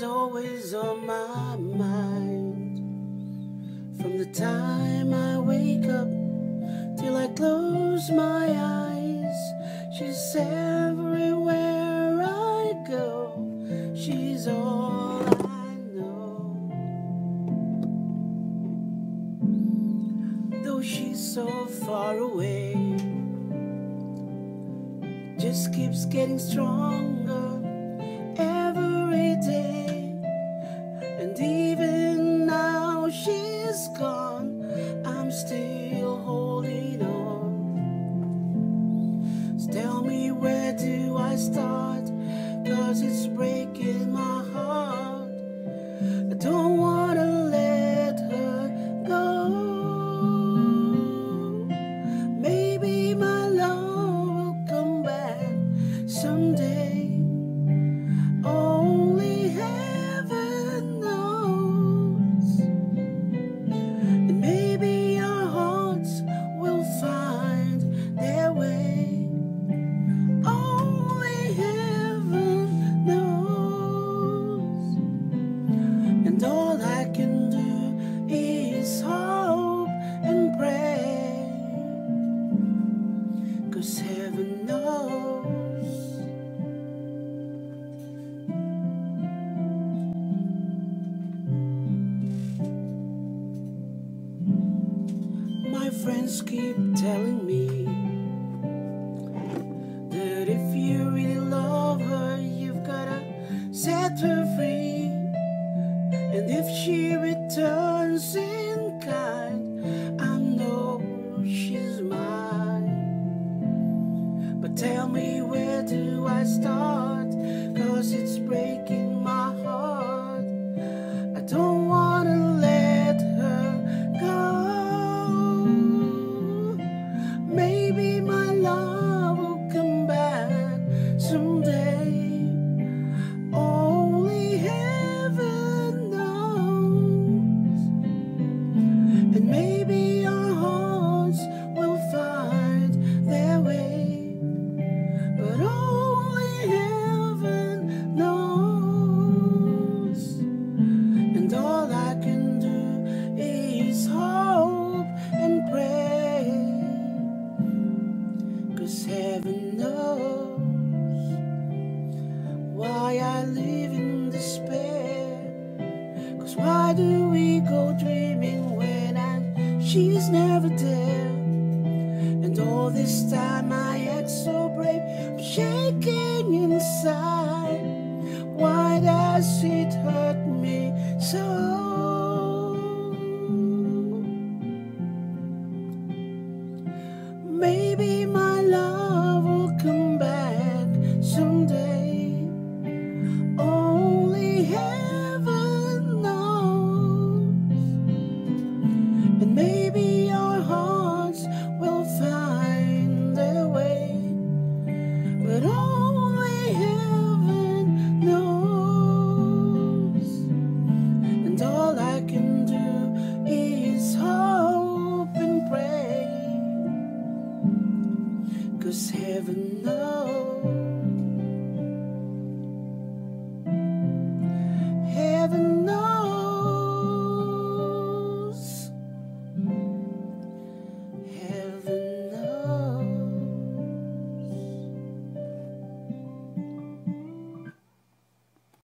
always on my mind. From the time I wake up till I close my eyes, she's everywhere I go. She's all I know. Though she's so far away, it just keeps getting stronger every day. And even now she's gone, I'm still holding on. So tell me, where do I start? 'Cause it's breaking my heart. I don't wanna let her go. Maybe my love will come back someday. Only heaven knows. And maybe our hearts will find their way. Only heaven knows. And all I can do is hope and pray, 'cause heaven knows. My friends keep telling me that if you really love her, you've gotta set her free. And if she returns in kind, I know she's mine. But tell me, where do I start? 'Cause it's breaking my heart. I don't wanna let her go. Maybe my love will come back someday. Only heaven knows. And maybe our hearts will find their way. But only heaven knows. And all I can do is hope and pray, 'cause heaven knows. Why I live in despair, 'cause why do we go dreaming when she's never there? And all this time I act so brave, but shaking inside. Why does it hurt me so? Maybe my love will come back someday. Only heaven knows. And maybe our hearts will find their way. But only heaven knows. And all I can